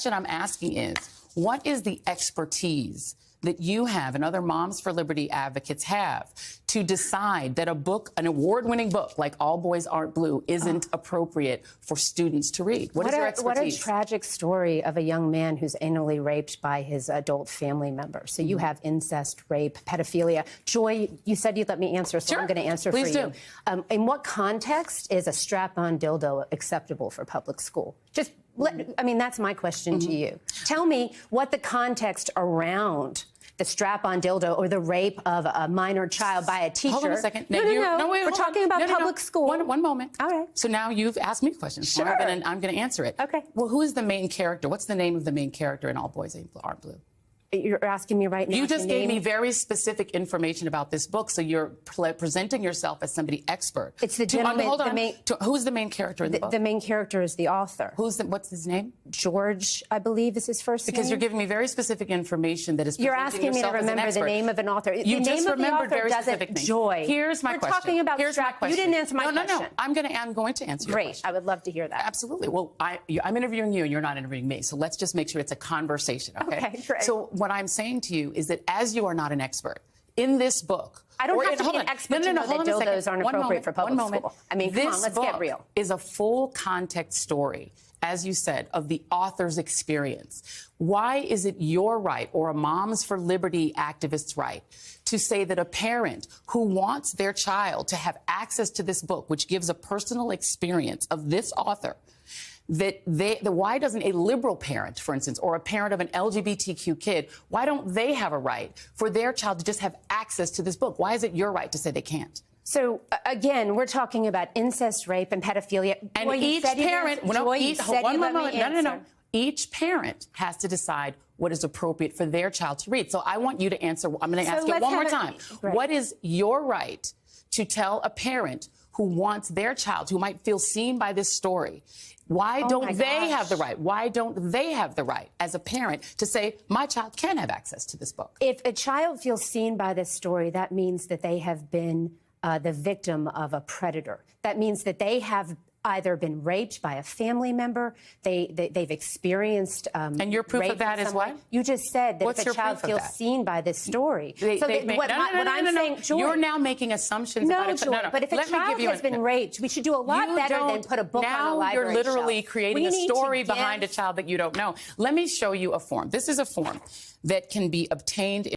question I'm asking is, what is the expertise that you have and other Moms for Liberty advocates have to decide that a book, an award-winning book like All Boys Aren't Blue, isn't appropriate for students to read? What is your expertise? What a tragic story of a young man who's anally raped by his adult family member. So you have incest, rape, pedophilia. Joy, you said you'd let me answer, so I'm going to answer Please for you. In what context is a strap-on dildo acceptable for public school? I mean, that's my question to you. Tell me what the context around the strap-on dildo or the rape of a minor child by a teacher. Hold on a second. No, wait, we're talking about public school. One moment. All right. So now you've asked me questions. Sure. I'm going to answer it. Okay. Well, who is the main character? What's the name of the main character in All Boys Aren't Blue? You're asking me right now. You just gave me very specific information about this book, so you're presenting yourself as somebody expert. It's the gentleman. Hold on. Who's the main character in the book? The main character is the author. What's his name? George, I believe, is his first name. Because you're giving me very specific information that is. You're asking me to remember the name of an author. You the just name remembered of the author very doesn't. specific things. Joy. Here's my question. We're talking about Here's my question. You didn't answer my question. No. I'm going to answer your question. Great. I would love to hear that. Absolutely. Well, I'm interviewing you, and you're not interviewing me. So let's just make sure it's a conversation. Okay. Great. So what I'm saying to you is that as you are not an expert in this book. I don't have to be an expert to know that dildos aren't appropriate for public school. I mean, come on, let's get real. This book is a full context story, as you said, of the author's experience. Why is it your right, or a Moms for Liberty activist's right, to say that a parent who wants their child to have access to this book, which gives a personal experience of this author, why doesn't a liberal parent, for instance, or a parent of an LGBTQ kid, why don't they have a right for their child to just have access to this book? Why is it your right to say they can't? So, again, we're talking about incest, rape, and pedophilia. And each parent, each parent has to decide what is appropriate for their child to read. So I want you to answer. I'm going to ask it one more time. What is your right to tell a parent who wants their child, who might feel seen by this story, why don't they have the right? Why don't they have the right as a parent to say, my child can have access to this book? If a child feels seen by this story, that means that they have been the victim of a predator. That means that they have either been raped by a family member, they've experienced and your proof of that is what? You just said that if a child feels seen by this story. What I'm saying, Joy, you're now making assumptions about it. Joy, but if a child has been raped, we should do a lot better than put a book on a library Now you're literally shelf. creating a story behind a child that you don't know. Let me show you a form. This is a form that can be obtained